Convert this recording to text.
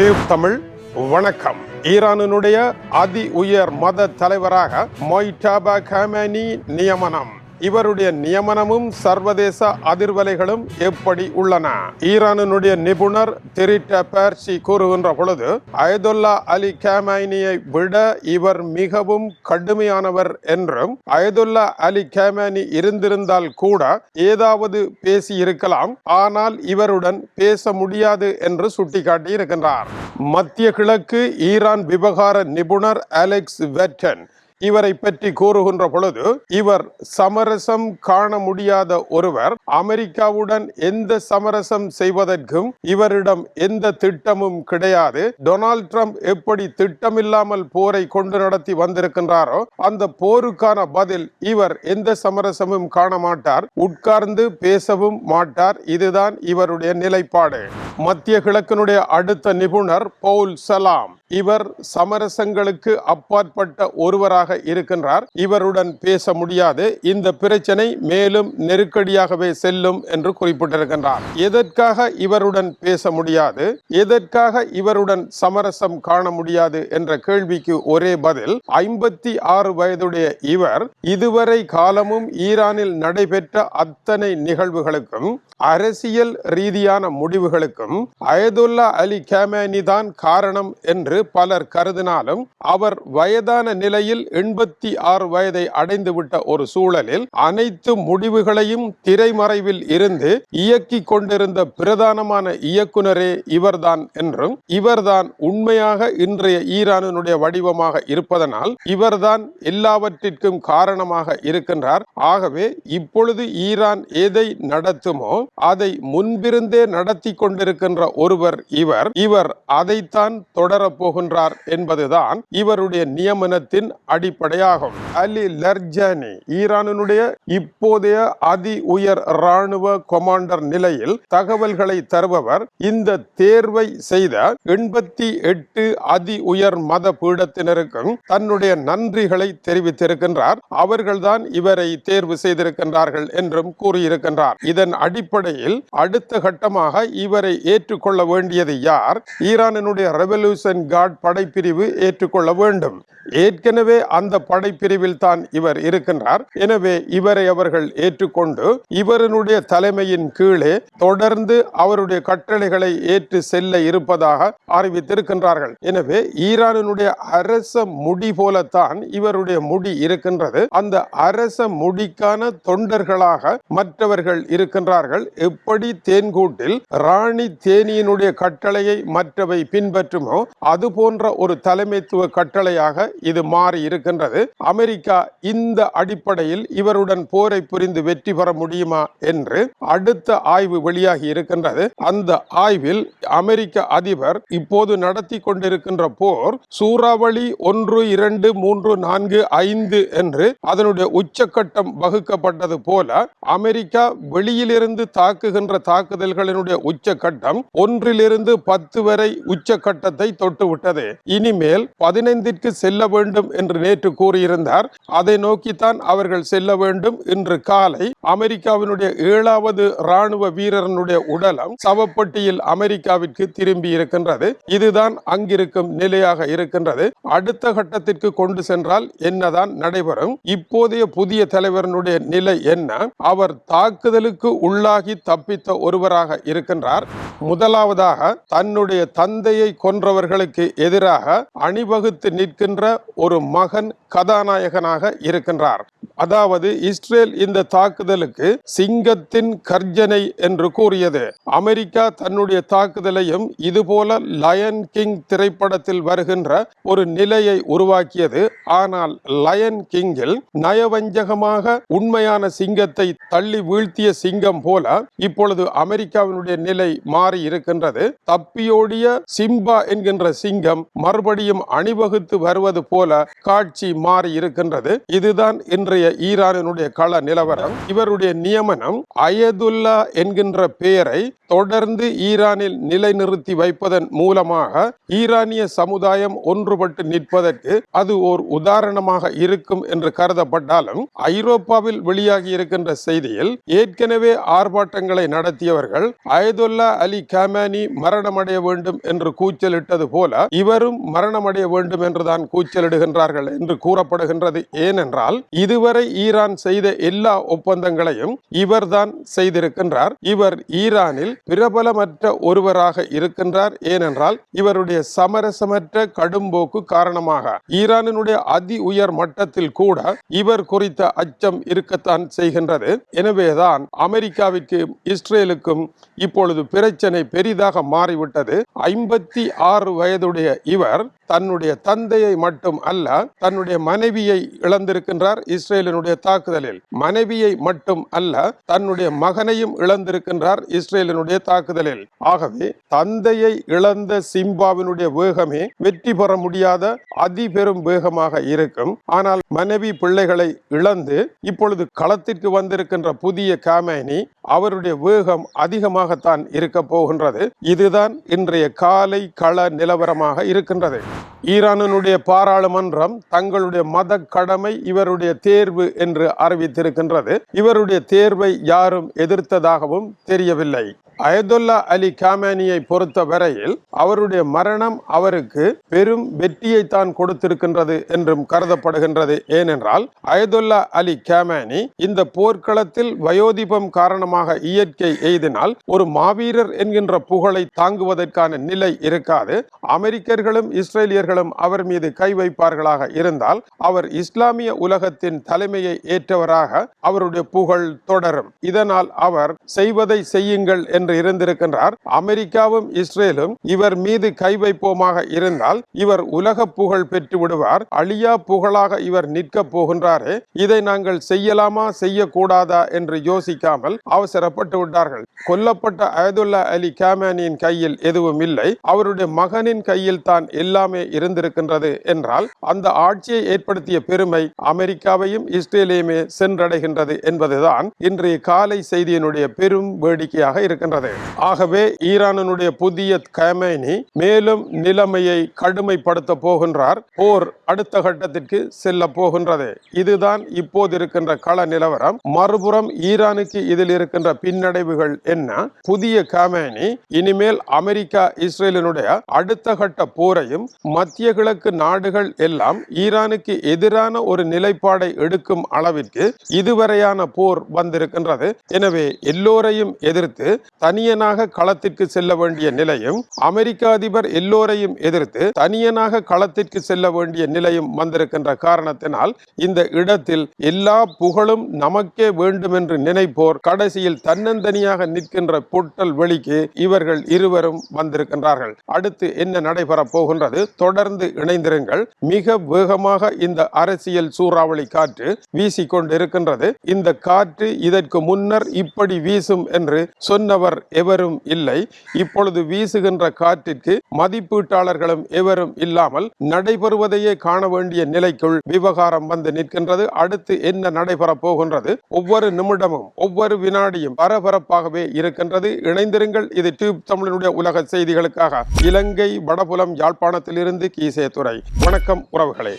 Tube Tamil வணக்கம். ஈரானினுடைய அதி உயர் மத தலைவராக மொய்டபா கமேனி நியமனம். இவருடைய நியமனமும் சர்வதேச அதிர்வலைகளும் எப்படி உள்ளன? ஈரானினுடைய நிபுணர் திரிட்ட பர்சி கூறுகின்ற பொழுது, அயதுல்லா அலி கமேனியை விட இவர் மிகவும் கடுமையானவர் என்றும், அயதுல்லா அலி கமேனி இருந்திருந்தால் கூட ஏதாவது பேசி இருக்கலாம், ஆனால் இவருடன் பேச முடியாது என்று சுட்டிக்காட்டி இருக்கின்றார். மத்திய கிழக்கு ஈரான் விவகார நிபுணர் அலெக்ஸ் வெட்டன் இவரை பற்றி கூறுகின்ற பொழுது, இவர் சமரசம் காண முடியாத ஒருவர். அமெரிக்காவுடன் எந்த சமரசம் செய்வதற்கும் இவரிடம் எந்த திட்டமும் கிடையாது. டொனால்ட் ட்ரம்ப் எப்படி திட்டமில்லாமல் போரை கொண்டு நடத்தி வந்திருக்கின்றாரோ அந்த போருக்கான பதில் இவர் எந்த சமரசமும் காண மாட்டார், உட்கார்ந்து பேசவும் மாட்டார். இதுதான் இவருடைய நிலைப்பாடு. மத்திய கிழக்கினுடைய அடுத்த நிபுணர் பவுல் சலாம். இவர் சமரசங்களுக்கு அப்பாற்பட்ட ஒருவராக இருக்கின்றார். இவருடன் பேச முடியாது. இந்த பிரச்சனை மேலும் நெருக்கடியாகவே செல்லும் என்று குறிப்பிட்டிருக்கின்றார். எதற்காக இவருடன் பேச முடியாது, எதற்காக இவருடன் சமரசம் காண முடியாது என்ற கேள்விக்கு ஒரே பதில், 56 வயதுடைய இவர் இதுவரை காலமும் ஈரானில் நடைபெற்ற அத்தனை நிகழ்வுகளுக்கும் அரசியல் ரீதியான முடிவுகளுக்கும் அயதுல்லா அலி கமேனி தான் காரணம் என்று பலர் கருதினாலும், அவர் வயதான நிலையில் 86 வயதை அடைந்துவிட்ட ஒரு சூழலில் அனைத்து முடிவுகளையும் திரைமறைவில் இருந்து இயக்கி கொண்டிருந்த பிரதானமான இயக்குனரே இவர்தான் என்றும், இவர்தான் உண்மையாக இன்றைய ஈரானினுடைய வடிவமாக இருப்பதனால் இவர்தான் எல்லாவற்றிற்கும் காரணமாக இருக்கின்றார். ஆகவே இப்பொழுது ஈரான் எதை நடத்துமோ அதை முன்பிருந்தே நடத்தி கொண்டிருக்கின்ற ஒருவர் இவர் அதைத்தான் தொடரப் போகின்றார் என்பதுதான் இவருடைய நியமனத்தின் அடிப்படையாகும். அலி லர்ஜானி ஈரானினுடைய இப்போதைய அதி உயர் ராணுவ கமாண்டர் நிலையில் தகவல்களை தருபவர். இந்த தேர்வை செய்த 88 அதி உயர் மத பீடத்தினருக்கும் தன்னுடைய நன்றிகளை தெரிவித்திருக்கின்றார். அவர்கள்தான் இவரை தேர்வு செய்திருக்கின்றார்கள் என்றும் கூறியிருக்கின்றார். இதன் அடிப்படையில் அடுத்த கட்டமாக இவரை ஏற்றுக்கொள்ள வேண்டியது யார்? ஈரானினுடைய ரெவல்யூஷன் கார்ட் படைப்பிரிவு ஏற்றுக்கொள்ள வேண்டும். ஏற்கனவே அந்த படைப்பிரிவில் தான் இவர் இருக்கின்றார். எனவே இவரை அவர்கள் ஏற்றுக்கொண்டு இவருடைய தலைமையின் கீழே தொடர்ந்து அவருடைய கட்டளைகளை ஏற்று செல்ல இருப்பதாக அறிவித்திருக்கின்றார்கள். எனவே ஈரானினுடைய அரச முடி போலத்தான் இவருடைய முடி இருக்கின்றது. அந்த அரச முடிக்கான தொண்டர்களாக மற்றவர்கள் இருக்கின்றார்கள். எப்படி தேன்கூட்டில் ராணி தேனியினுடைய கட்டளையை மற்றவை பின்பற்றுமோ அது போன்ற ஒரு தலைமைத்துவ கட்டளையாக இது மாறி இருக்கின்றது. அமெரிக்கா இந்த அடிப்படையில் இவருடன் போரை புரிந்து வெற்றி பெற முடியுமா என்று அடுத்த ஆய்வு வெளியாகி இருக்கின்றது. அந்த ஆய்வில் அமெரிக்க அதிபர் இப்போது நடத்தி கொண்டிருக்கின்ற போர் சூறாவளி 1, 2, 3, 4, 5 என்று அதனுடைய உச்சக்கட்டம் வகுக்கப்பட்டது போல அமெரிக்கா வெளியிலிருந்து தாக்குகின்ற தாக்குதல்களினுடைய உச்சக்கட்டம் 1 to 10 வரை உச்சக்கட்டத்தை தொட்டுவிட்டது. இனிமேல் 15ற்கு செல்ல வேண்டும் என்று நேற்று கூறியிருந்தார். அதை நோக்கித்தான் அவர்கள் செல்ல வேண்டும். இன்று காலை அமெரிக்காவினுடைய 7வது ராணுவ வீரனுடைய உடலம் சவப்பட்டியில் அமெரிக்காவிற்கு திரும்பி இருக்கின்றது. இதுதான் அங்கிருக்கும் நிலையாக இருக்கின்றது. அடுத்த கட்டத்திற்கு கொண்டு சென்றால் என்னதான் நடைபெறும்? இப்போதைய புதிய தலைவரனுடைய நிலை என்ன? அவர் தாக்குதலுக்கு உள்ளாகி தப்பித்த ஒருவராக இருக்கின்றார். முதலாவதாக தன்னுடைய தந்தையை கொன்றவர்களுக்கு எதிராக அணிவகுத்து நிற்கின்ற ஒரு மகன் கதாநாயகனாக இருக்கின்றார். அதாவது இஸ்ரேல் இந்த தாக்குதலுக்கு சிங்கத்தின் கர்ஜனை என்று கூறியது. அமெரிக்கா தன்னுடைய தாக்குதலையும் இதுபோல லயன் கிங் திரைப்படத்தில் வருகின்ற ஒரு நிலையை உருவாக்கியது. ஆனால் லயன் கிங்கில் நயவஞ்சகமாக உண்மையான சிங்கத்தை தள்ளி வீழ்த்திய சிங்கம் போல இப்பொழுது அமெரிக்காவினுடைய நிலை மாறி இருக்கின்றது. தப்பியோடிய சிம்பா என்கின்ற சிங்கம் மறுபடியும் அணிவகுத்து வருவது போல காட்சி மாறி இருக்கின்றது. இதுதான் இன்றைய ஈரானினுடைய கள நிலவரம். இவருடைய நியமனம் அயதுல்லா என்கின்ற பெயரை தொடர்ந்து ஈரானில் நிலைநிறுத்தி வைப்பதன் மூலமாக ஈரானிய சமுதாயம் ஒன்றுபட்டு நிற்பதற்கு அது ஓர் உதாரணமாக இருக்கும் என்று கருதப்பட்டாலும், ஐரோப்பாவில் வெளியாகி இருக்கின்ற செய்தியில் ஏற்கனவே ஆர்ப்பாட்டங்களை நடத்தியவர்கள் அயதுல்லா அலி காமேனி மரணமடைய வேண்டும் என்று கூச்சலிட்டது போல இவரும் மரணமடைய வேண்டும் என்றுதான் கூச்சலிடுகின்றார்கள் என்று கூறப்படுகின்றது. ஏனென்றால் இதுவரை ஈரான் செய்த எல்லா ஒப்பந்தங்களையும் இவர்தான் செய்திருக்கின்றார். இவர் ஈரானில் பிரபலமற்ற ஒருவராக இருக்கின்றார். ஏனென்றால் இவருடைய சமரசமற்ற கடும்போக்கு காரணமாக ஈரானினுடைய அதி உயர் மட்டத்தில் கூட இவர் குறித்த அச்சம் இருக்கத்தான் செய்கின்றது. எனவேதான் அமெரிக்காவிற்கும் இஸ்ரேலுக்கும் இப்பொழுது பிரச்சனை பெரிதாக மாறிவிட்டது. 56 வயதுடைய இவர் தன்னுடைய தந்தையை மட்டும் அல்ல, தன்னுடைய மனைவியை இழந்திருக்கின்றார் இஸ்ரேலினுடைய தாக்குதலில். மனைவியை மட்டும் அல்ல, தன்னுடைய மகனையும் இழந்திருக்கின்றார் இஸ்ரேலினுடைய தாக்குதலில். ஆகவே தந்தையை இழந்த சிம்பாவினுடைய வேகமே வெற்றி பெற முடியாத அதிபெரும் வேகமாக இருக்கும். ஆனால் மனைவி பிள்ளைகளை இழந்து இப்பொழுது களத்திற்கு வந்திருக்கின்ற புதிய காமேனி அவருடைய வேகம் அதிகமாகத்தான் இருக்க போகின்றது. இதுதான் இன்றைய காலை கள நிலவரமாக இருக்கின்றது. ஈரானினுடைய பாராளுமன்றம் தங்களுடைய மத கடமை இவருடைய தேர்வு என்று அறிவித்திருக்கின்றது. இவருடைய தேர்வை யாரும் எதிர்த்ததாகவும் தெரியவில்லை. அயதுல்லா அலி காமேனியை பொறுத்த வரையில் அவருடைய மரணம் அவருக்கு பெரும் வெற்றியை தான் கொடுத்திருக்கின்றது என்றும் கருதப்படுகின்றது. ஏனென்றால் அயதுல்லா அலி காமேனி இந்த போர்க்களத்தில் வயோதிபம் காரணமாக இயற்கை எய்தினால் ஒரு மாவீரர் என்கின்ற புகழை தாங்குவதற்கான நிலை இருக்காது. அமெரிக்கர்களும் இஸ்ரேலியர்களும் அவர் மீது கை வைப்பார்களாக இருந்தால் அவர் இஸ்லாமிய உலகத்தின் தலைமையை ஏற்றவராக அவருடைய புகழ் தொடரும். இதனால் அவர் செய்வதை செய்யுங்கள் என்று இருந்திருக்கின்றார். அமெரிக்காவும் இஸ்ரேலும் இவர் மீது கை வைப்போமாக இருந்தால் இவர் உலக புகழ் பெற்று விடுவார். அழியா புகழாக இவர் நிற்க போகின்றாரே, இதை நாங்கள் செய்யலாமா செய்யக்கூடாதா என்று யோசிக்காமல் அவசரப்பட்டு விட்டார்கள். கொல்லப்பட்ட அயதுல்லா அலி காமேனியின் கையில் எதுவும் இல்லை, அவருடைய மகனின் கையில் தான் எல்லாமே இருந்திருக்கின்றது என்றால் அந்த ஆட்சியை ஏற்படுத்திய பெருமை அமெரிக்காவையும் இஸ்ரேலையுமே சென்றடைகின்றது என்பதுதான் இன்றைய காலை செய்தியினுடைய பெரும் வேடிக்கையாக இருக்கின்றது. ஆகவே ஈரானுடைய புதிய காமேனி மேலும் நிலைமையை கடுமைப்படுத்த போகின்றார். போர் அடுத்த கட்டத்திற்கு செல்ல போகின்றது. இதுதான் இப்போது இருக்கின்ற கள நிலவரம். மறுபுறம் ஈரானுக்கு இதில் இருக்கின்ற பின்னடைவுகள் என்ன? புதிய காமேனி இனிமேல் அமெரிக்கா இஸ்ரேலினுடைய அடுத்த கட்ட போரையும் மத்திய கிழக்கு நாடுகள் எல்லாம் ஈரானுக்கு எதிரான ஒரு நிலைப்பாடை எடுக்கும் அளவிற்கு இதுவரையான போர் வந்திருக்கின்றது. எனவே எல்லோரையும் எதிர்த்து தனியனாக களத்திற்கு செல்ல வேண்டிய நிலையும், அமெரிக்க அதிபர் எல்லோரையும் எதிர்த்து தனியனாக களத்திற்கு செல்ல வேண்டிய நிலையும் வந்திருக்கின்ற காரணத்தினால் இந்த இடத்தில் எல்லா புகழும் நமக்கே வேண்டும் என்று நினைப்போர் கடைசியில் தன்னந்தனியாக நிற்கின்ற பொட்டல் வெளிக்கு இவர்கள் இருவரும் வந்திருக்கின்றார்கள். அடுத்து என்ன நடைபெற போகின்றது? தொடர்ந்து இணைந்திருங்கள். மிக வேகமாக இந்த அரசியல் சூறாவளி காற்று வீசிக்கொண்டிருக்கின்றது. இந்த காற்று இதற்கு முன்னர் இப்படி வீசும் என்று சொன்னவர் எவரும் இல்லை. இப்பொழுது வீசுகின்ற காற்றிற்கு மதிப்பீட்டாளர்களும் எவரும் இல்லாமல் நடைபெறுவதையே காண வேண்டிய நிலைக்குள் விவகாரம் வந்து நிற்கின்றது. அடுத்து என்ன நடைபெற போகின்றது? ஒவ்வொரு நிமிடமும் ஒவ்வொரு வினாடியும் பரபரப்பாகவே இருக்கின்றது. இணைந்திருங்கள். இது டியூப் தமிழனுடைய உலக செய்திகளுக்காக இலங்கை வடபுலம் யாழ்ப்பாணத்திலிருந்து கீசே துறை. வணக்கம் உறவுகளே.